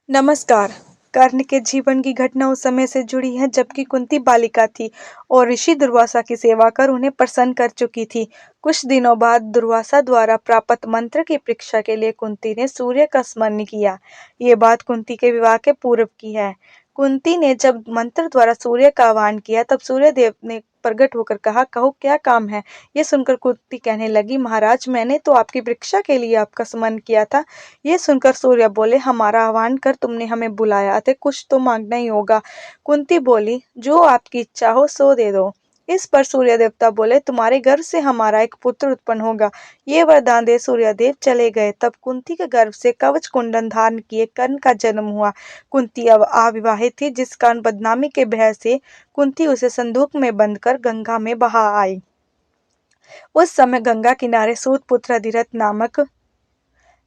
नमस्कार। कर्ण के जीवन की घटना उस समय से जुड़ी है जबकि कुंती बालिका थी और ऋषि दुर्वासा की सेवा कर उन्हें प्रसन्न कर चुकी थी। कुछ दिनों बाद दुर्वासा द्वारा प्राप्त मंत्र की परीक्षा के लिए कुंती ने सूर्य का स्मरण किया। ये बात कुंती के विवाह के पूर्व की है। कुंती ने जब मंत्र द्वारा सूर्य का आह्वान किया तब सूर्य देव ने प्रकट होकर कहा, कहो क्या काम है। ये सुनकर कुंती कहने लगी, महाराज मैंने तो आपकी परीक्षा के लिए आपका स्मरण किया था। ये सुनकर सूर्य बोले, हमारा आह्वान कर तुमने हमें बुलाया, अतः कुछ तो मांगना ही होगा। कुंती बोली, जो आपकी इच्छा हो सो दे दो। इस पर सूर्य देवता बोले, तुम्हारे गर्भ से हमारा एक पुत्र उत्पन्न होगा। ये वरदान दे सूर्यदेव चले गए। तब कुंती के गर्भ से कवच कुंडल धारण किए कर्ण का जन्म हुआ। कुंती अब अविवाहित थी, जिस कारण बदनामी के भय से कुंती उसे संदूक में बंद कर गंगा में बहा आई। उस समय गंगा किनारे सूतपुत्र अधिरथ नामक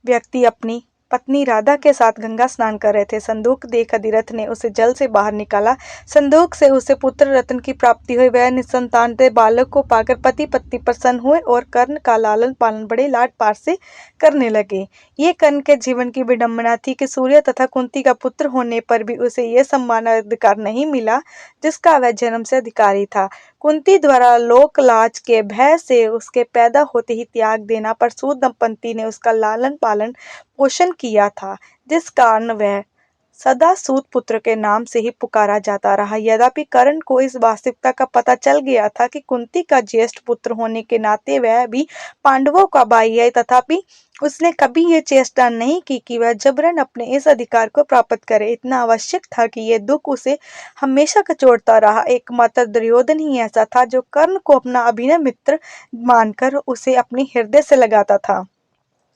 व्यक्ति अपनी पत्नी राधा के साथ गंगा स्नान कर रहे थे। संदूक देख अधिरथ ने उसे जल से बाहर निकाला। संदूक से उसे पुत्र रत्न की प्राप्ति हुई। वह निसंतान थे। बालक को पाकर पति पत्नी प्रसन्न हुए और कर्ण का लालन पालन बड़े लाड प्यार से करने लगे। ये कर्ण के जीवन की विडंबना थी कि सूर्य तथा कुंती का पुत्र होने पर भी उसे यह सम्मान अधिकार नहीं मिला जिसका वह जन्म से अधिकारी था। कुंती द्वारा लोक लाज के भय से उसके पैदा होते ही त्याग देना पर सूत दंपति ने उसका लालन पालन पोषण किया था, जिस कारण वह सदा सूत पुत्र के नाम से ही पुकारा जाता रहा। यद्यपि कर्ण को इस वास्तविकता का पता चल गया था कि कुंती का ज्येष्ठ पुत्र होने के नाते वह भी पांडवों का भाई है, तथापि उसने कभी ये चेष्टा नहीं की कि वह जबरन अपने इस अधिकार को प्राप्त करे। इतना आवश्यक था कि यह दुख उसे हमेशा कचोटता रहा। एकमात्र दुर्योधन ही ऐसा था जो कर्ण को अपना अभिनव मित्र मानकर उसे अपनी हृदय से लगाता था।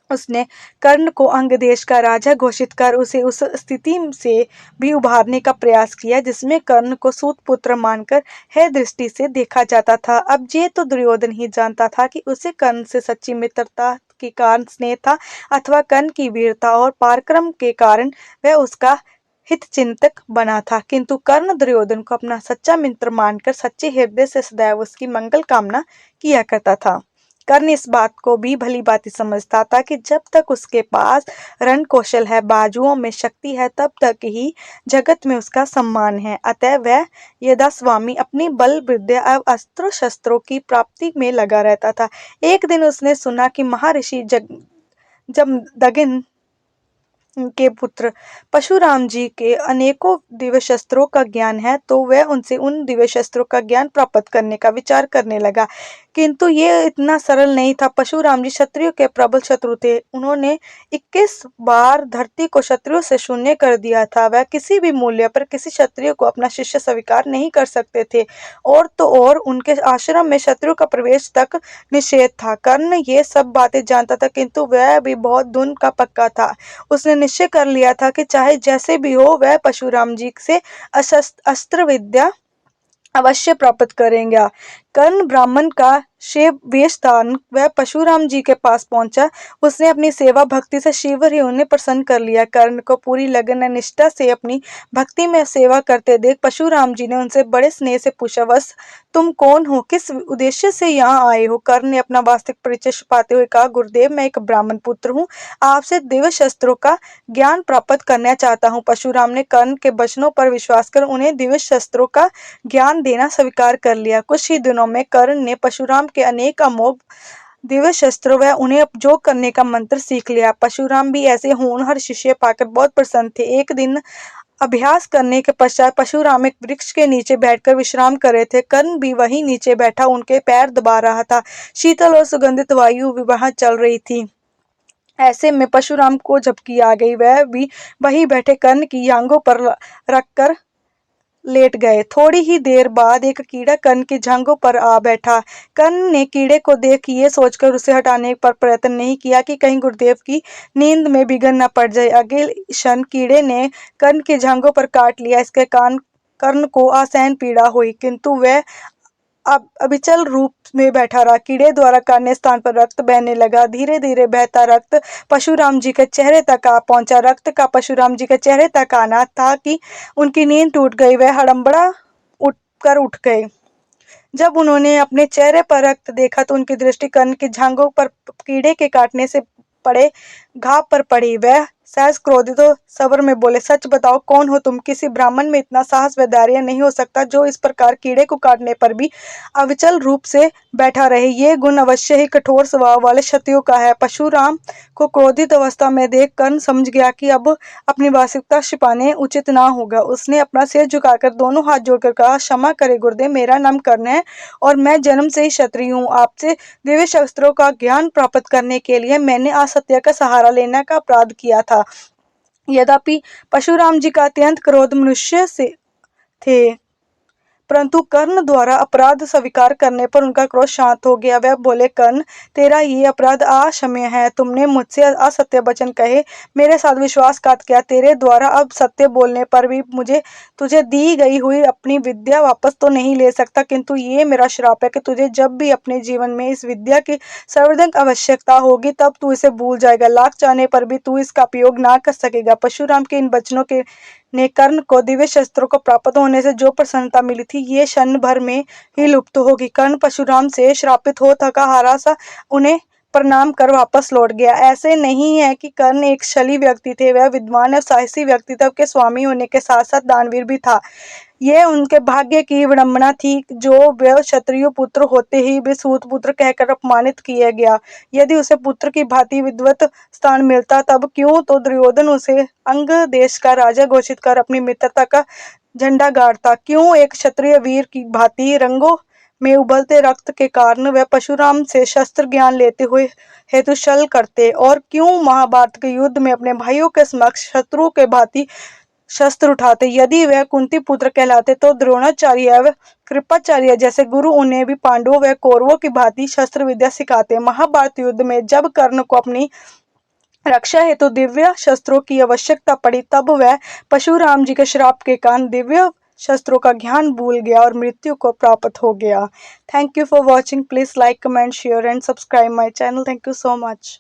उसने कर्ण को अंग देश का राजा घोषित कर उसे उस स्थिति से भी उभारने का प्रयास किया जिसमें कर्ण को सूत पुत्र मानकर है दृष्टि से देखा जाता था। अब ये तो दुर्योधन ही जानता था कि उसे कर्ण से सच्ची मित्रता के कारण स्नेह था अथवा कर्ण की वीरता और पराक्रम के कारण वह उसका हितचिंतक बना था। किंतु कर्ण दुर्योधन को अपना सच्चा मित्र मानकर सच्चे हृदय से सदैव उसकी मंगल कामना किया करता था। कर्ण इस बात को भी भली भांति समझता था कि जब तक उसके पास रण कौशल है, बाजुओं में शक्ति है, तब तक ही जगत में उसका सम्मान है। अतः वह यथास्वामी अपनी बल विद्या और अस्त्रों शस्त्रों की प्राप्ति में लगा रहता था। एक दिन उसने सुना कि महर्षि जमदग्नि के पुत्र परशुराम जी के अनेकों दिव्य शस्त्रों का ज्ञान है, तो वह उनसे उन दिव्य शस्त्रों का ज्ञान प्राप्त करने का विचार करने लगा। किंतु ये इतना सरल नहीं था। परशुराम जी क्षत्रियों के प्रबल शत्रु थे। उन्होंने 21 बार धरती को क्षत्रियों से शून्य कर दिया था। वह किसी भी मूल्य पर किसी क्षत्रिय को अपना शिष्य स्वीकार नहीं कर सकते थे। और तो और उनके आश्रम में शत्रु का प्रवेश तक निषेध था। कर्ण ये सब बातें जानता था, किंतु वह भी बहुत धुन का पक्का था। उसने निश्चय कर लिया था कि चाहे जैसे भी हो वह परशुराम जी से अस्त्र विद्या अवश्य प्राप्त करेंगे। कर्ण ब्राह्मण का वेश धारण वह परशुराम जी के पास पहुंचा। उसने अपनी सेवा भक्ति से शीघ्र ही उन्हें प्रसन्न कर लिया। कर्ण को पूरी लगन और निष्ठा से अपनी भक्ति में सेवा करते देख परशुराम जी ने उनसे बड़े स्नेह से पूछा, वत्स तुम कौन हो, किस उद्देश्य से यहाँ आए हो। कर्ण ने अपना वास्तविक परिचय छुपाते हुए कहा, गुरुदेव मैं एक ब्राह्मण पुत्र हूँ, आपसे दिव्य शस्त्रों का ज्ञान प्राप्त करना चाहता हूँ। परशुराम ने कर्ण के वचनों पर विश्वास कर उन्हें दिव्य शस्त्रों का ज्ञान देना स्वीकार कर लिया। कुछ ही दिनों में कर्ण ने परशुराम के अनेक अमोघ दिव्य शस्त्रों व उन्हें उपयोग करने का मंत्र सीख लिया। परशुराम भी ऐसे होनहार शिष्य पाकर बहुत प्रसन्न थे। एक दिन अभ्यास करने के पश्चात परशुराम एक वृक्ष के नीचे बैठकर विश्राम कर रहे थे। कर्ण भी वहीं नीचे बैठा उनके पैर दबा रहा था। शीतल और सुगंधित वायु वहां चल रही थी। ऐसे में परशुराम को झपकी आ गई। वह भी वहीं बैठे कर्ण की जांघों पर रखकर लेट गए। थोड़ी ही देर बाद एक कीड़ा कर्ण की जांघों पर आ बैठा। कर्ण ने कीड़े को देख ये सोचकर उसे हटाने पर प्रयत्न नहीं किया कि कहीं गुरुदेव की नींद में बिगड़ न पड़ जाए। अगले क्षण कीड़े ने कर्ण की जांघों पर काट लिया। इसके कारण कर्ण को असहन पीड़ा हुई, किंतु वह अब अविचल रूप में बैठा रहा। कीड़े द्वारा काटने स्थान पर रक्त बहने लगा। धीरे धीरे बहता रक्त परशुराम जी के चेहरे तक आ पहुंचा। रक्त का परशुराम जी के चेहरे तक आना था कि उनकी नींद टूट गई। वह हड़बड़ा उठ गए। जब उन्होंने अपने चेहरे पर रक्त देखा तो उनकी दृष्टि कर्ण की जांघों पर कीड़े के काटने से पड़े घाव पर पड़ी। वह सहज क्रोधित हो सबर में बोले, सच बताओ कौन हो तुम? किसी ब्राह्मण में इतना साहस व धैर्य नहीं हो सकता जो इस प्रकार कीड़े को काटने पर भी अविचल रूप से बैठा रहे। ये गुण अवश्य ही कठोर स्वभाव वाले क्षत्रियों का है। परशुराम को क्रोधित अवस्था में देख कर्ण समझ गया कि अब अपनी वास्तविकता छिपाने उचित ना होगा। उसने अपना सिर झुकाकर दोनों हाथ जोड़कर कहा, क्षमा करे गुरुदेव, मेरा नाम कर्ण है और मैं जन्म से ही क्षत्रिय हूँ। आपसे दिव्य शस्त्रों का ज्ञान प्राप्त करने के लिए मैंने असत्य का सहारा लेने का अपराध किया था। यद्यपि परशुराम जी का अत्यंत क्रोध मनुष्य से थे, परंतु कर्ण द्वारा अपराध स्वीकार करने पर उनका क्रोध शांत हो गया। वह बोले, कर्ण, तेरा ये अपराध अक्षम्य है। तुमने मुझसे असत्य वचन कहे, मेरे साथ विश्वासघात किया। तेरे द्वारा अब सत्य बोलने पर भी मुझे तुझे दी गई हुई अपनी विद्या वापस तो नहीं ले सकता, किंतु ये मेरा श्राप है कि तुझे जब भी अपने जीवन में इस विद्या की सर्वाधिक आवश्यकता होगी तब तू इसे भूल जाएगा। लाख चाहने पर भी तू इसका उपयोग ना कर सकेगा। परशुराम के इन वचनों के ने कर्ण को दिव्य शस्त्रों को प्राप्त होने से जो प्रसन्नता मिली थी, ये क्षण भर में ही लुप्त होगी। कर्ण परशुराम से श्रापित हो थका हारा सा उन्हें प्रणाम कर वापस लौट गया। ऐसे नहीं है कि कर्ण एक छली व्यक्ति थे, वह विद्वान और साहसी व्यक्तित्व के स्वामी होने के साथ साथ दानवीर भी था। ये उनके भाग्य की विडंबना थी जो वह क्षत्रिय पुत्र होते ही भी सूत पुत्र कहकर अपमानित किया गया। यदि उसे पुत्र की भांति विद्वत स्थान मिलता तब क्यों तो दुर्योधन उसे अंग देश का राजा घोषित कर अपनी मित्रता का झंडा गाड़ता। क्यों एक क्षत्रिय वीर की भांति रंगों में उबलते रक्त के कारण वह परशुराम से शस्त्र ज्ञान लेते हुए हेतु छल करते, और क्यों महाभारत के युद्ध में अपने भाइयों के समक्ष शत्रु के भांति शस्त्र उठाते। यदि वह कुंती पुत्र कहलाते तो द्रोणाचार्य व कृपाचार्य जैसे गुरु उन्हें भी पांडवों व कौरवों की भांति शस्त्र विद्या सिखाते। महाभारत युद्ध में जब कर्ण को अपनी रक्षा हेतु दिव्य शस्त्रों की आवश्यकता पड़ी तब वह परशुराम जी के श्राप के कारण दिव्य शस्त्रों का ज्ञान भूल गया और मृत्यु को प्राप्त हो गया। Thank you for watching. Please like, comment, share and subscribe my channel. Thank you so much.